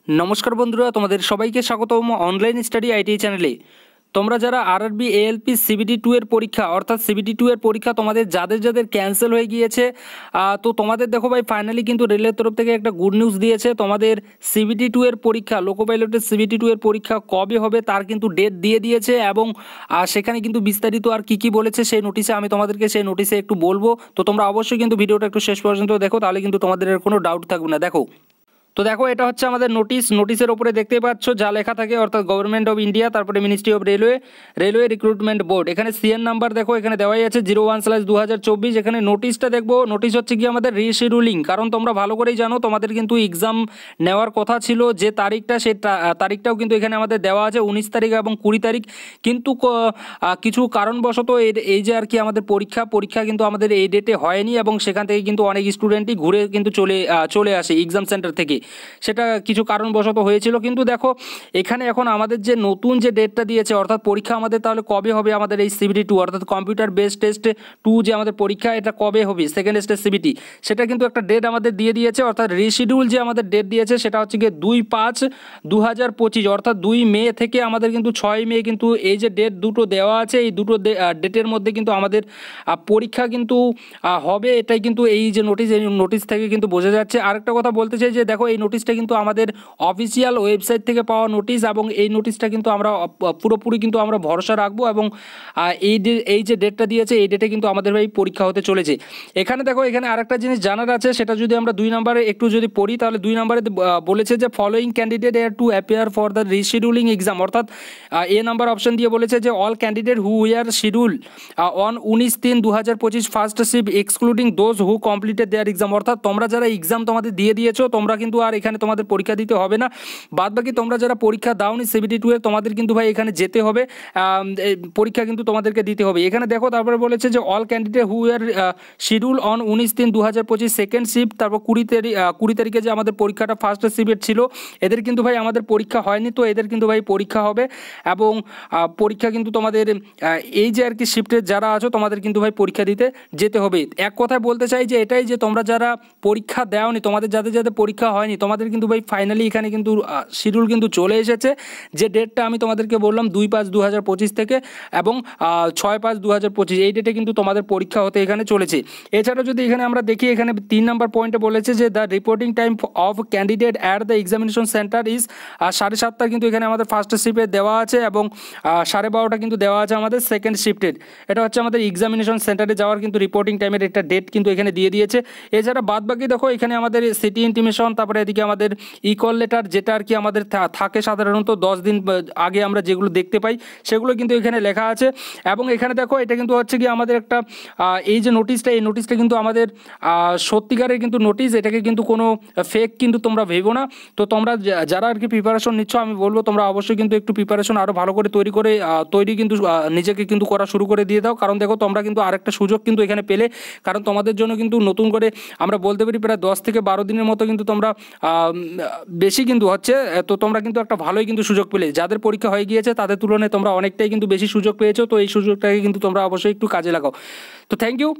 নমস্কার বন্ধুরা, তোমাদের সবাইকে স্বাগতম অনলাইন স্টাডি আইটি চ্যানেলে। তোমরা যারা আরআরবি এএলপি সিবিটি 2 এর পরীক্ষা অর্থাৎ সিবিটি 2 এর পরীক্ষা তোমাদের যাদের ক্যান্সেল হয়ে গিয়েছে, তো তোমাদের দেখো ভাই ফাইনালি কিন্তু রেলের তরফ থেকে একটা গুড নিউজ দিয়েছে। তোমাদের সিবিটি 2 এর পরীক্ষা, লোকো পাইলটের সিবিটি 2 এর পরীক্ষা কবে হবে তার কিন্তু ডেট দিয়ে দিয়েছে এবং সেখানে কিন্তু বিস্তারিত আর কি বলেছে সেই নোটিশে আমি তোমাদেরকে সেই নোটিশে একটু বলবো। তো তোমরা অবশ্যই কিন্তু ভিডিওটা একটু শেষ পর্যন্ত দেখো, তাহলে কিন্তু তোমাদের এর কোনো ডাউট থাকবে না। দেখো, তো দেখো এটা হচ্ছে আমাদের নোটিশের ওপরে দেখতে পাচ্ছ যা লেখা থাকে, অর্থাৎ গভর্নমেন্ট অফ ইন্ডিয়া, তারপরে ministry of railway recruitment board. এখানে সিএন নাম্বার দেখো এখানে দেওয়াই আছে 01/2024। এখানে নোটিশটা দেখবো, নোটিশ হচ্ছে কি আমাদের রিশিডিউলিং। কারণ তোমরা ভালো করেই জানো তোমাদের কিন্তু এক্সাম নেওয়ার কথা ছিল যে তারিখটা, সেই তারিখটাও কিন্তু এখানে আমাদের দেওয়া আছে 19 তারিখ এবং 20 তারিখ। কিন্তু কিছু কারণবশত এই যে আর কি আমাদের পরীক্ষা কিন্তু আমাদের এই ডেটে হয়নি এবং সেখান থেকে কিন্তু অনেক স্টুডেন্টই ঘুরে কিন্তু চলে আসে এক্সাম সেন্টার থেকে। সেটা কিছু কারণবশত হয়েছিল। কিন্তু দেখো এখানে এখন আমাদের যে নতুন যে ডেটটা দিয়েছে, অর্থাৎ পরীক্ষা আমাদের তাহলে কবে হবে, আমাদের এই সিবিটি 2 অর্থাৎ কম্পিউটার বেসড টেস্ট 2 যে আমাদের পরীক্ষা, এটা কবে হবে সেকেন্ড স্টেজ সিবিটি, সেটা কিন্তু একটা ডেট আমাদের দিয়ে দিয়েছে। অর্থাৎ রিশিডিউল যে আমাদের ডেট দিয়েছে সেটা হচ্ছে গিয়ে 2/5/2025, অর্থাৎ 2 মে থেকে আমাদের কিন্তু 6 মে কিন্তু এই যে ডেট দুটো দেওয়া আছে, এই দুটো ডেটের মধ্যে কিন্তু আমাদের পরীক্ষা কিন্তু হবে। এটাই কিন্তু এই যে নোটিশ থেকে কিন্তু বোঝা যাচ্ছে। আরেকটা কথা বলতে চাই যে দেখো এই নোটিশটা কিন্তু আমাদের অফিসিয়াল ওয়েবসাইট থেকে পাওয়া নোটিশ এবং এই নোটিশটা কিন্তু আমরা পুরোপুরি কিন্তু আমরা ভরসা রাখবো এবং এই যে ডেটটা দিয়েছে এই ডেটে কিন্তু আমাদের ভাই পরীক্ষা হতে চলেছে। এখানে দেখো এখানে আরেকটা জিনিস জানার আছে, সেটা যদি আমরা 2 নম্বরে একটু যদি পড়ি, তাহলে 2 নম্বরে বলেছে যে following candidate are to appear for the rescheduling exam. অর্থাৎ এ নাম্বার অপশন দিয়ে বলেছে যে all candidate who were schedule on 19/3/2025 first shift excluding those who completed their exam. অর্থাৎ তোমরা যারা এক্সাম তোমাদের দিয়ে দিয়েছো, তোমরা কিন্তু আর এখানে তোমাদের পরীক্ষা দিতে হবে না। বাদ বাকি তোমরা যারা পরীক্ষা দাওনি সিবিটি 2 এর, তোমাদের কিন্তু ভাই এখানে যেতে হবে, পরীক্ষা কিন্তু তোমাদেরকে দিতে হবে। এখানে দেখো তারপরে বলেছে যে all candidate who are schedule on 19/3/2025 second shift, তারপর 20 তারিখে যে আমাদের পরীক্ষাটা ফার্স্ট শিফট ছিল, এদের কিন্তু ভাই আমাদের পরীক্ষা হয়নি, তো এদের কিন্তু ভাই পরীক্ষা হবে এবং পরীক্ষা কিন্তু তোমাদের এই যে আর কি শিফটের যারা আছো তোমাদের কিন্তু ভাই পরীক্ষা দিতে যেতে হবে। এক কথায় বলতে চাই যে এটাই যে তোমরা যারা পরীক্ষা দেওনি, তোমাদের যাদের পরীক্ষা হয়নি, তোমাদের কিন্তু ভাই ফাইনালি এখানে কিন্তু শিডিউল কিন্তু চলে এসেছে। যে ডেটটা আমি তোমাদেরকে বললাম 2/5/2025 থেকে এবং 6/5/2025 এই ডেটে কিন্তু তোমাদের পরীক্ষা হতে এখানে চলেছে। এছাড়াও যদি এখানে আমরা দেখি, এখানে 3 নম্বর পয়েন্টে বলেছে যে the reporting time of candidate at the examination centre is 7:30 কিন্তু এখানে আমাদের ফার্স্ট শিফটে দেওয়া আছে এবং 12:30 কিন্তু দেওয়া আছে আমাদের সেকেন্ড শিফটের। এটা হচ্ছে আমাদের এক্সামিনেশন সেন্টারে যাওয়ার কিন্তু রিপোর্টিং টাইমের একটা ডেট কিন্তু এখানে দিয়ে দিয়েছে। এছাড়া বাদ বাকি দেখো এখানে আমাদের সিটি ইন্টিমেশন, তারপরে এদিকে আমাদের ইকল লেটার যেটা আর কি আমাদের থাকে সাধারণত 10 দিন আগে আমরা যেগুলো দেখতে পাই সেগুলো কিন্তু এখানে লেখা আছে। এবং এখানে দেখো এটা কিন্তু হচ্ছে কি আমাদের একটা এই যে নোটিশটা, এই নোটিশটা কিন্তু আমাদের সত্যিকারের কিন্তু নোটিশ, এটাকে কিন্তু কোনো ফেক কিন্তু তোমরা ভেবো না। তো তোমরা যারা আর কি প্রিপারেশন নিচ্ছ, আমি বলবো তোমরা অবশ্যই কিন্তু একটু প্রিপারেশন আরও ভালো করে তৈরি কিন্তু নিজেকে কিন্তু করা শুরু করে দিয়ে দাও। কারণ দেখো তোমরা কিন্তু আরেকটা সুযোগ কিন্তু এখানে পেলে, কারণ তোমাদের জন্য কিন্তু নতুন করে আমরা বলতে পারি প্রায় 10 থেকে 12 দিনের মতো কিন্তু তোমরা বেশি কিন্তু হচ্ছে, তো তোমরা কিন্তু একটা ভালোই কিন্তু সুযোগ পেলে। যাদের পরীক্ষা হয়ে গিয়েছে তাদের তুলনায় তোমরা অনেকটাই কিন্তু বেশি সুযোগ পেয়েছো, তো এই সুযোগটাকে কিন্তু তোমরা অবশ্যই একটু কাজে লাগাও। তো থ্যাংক ইউ।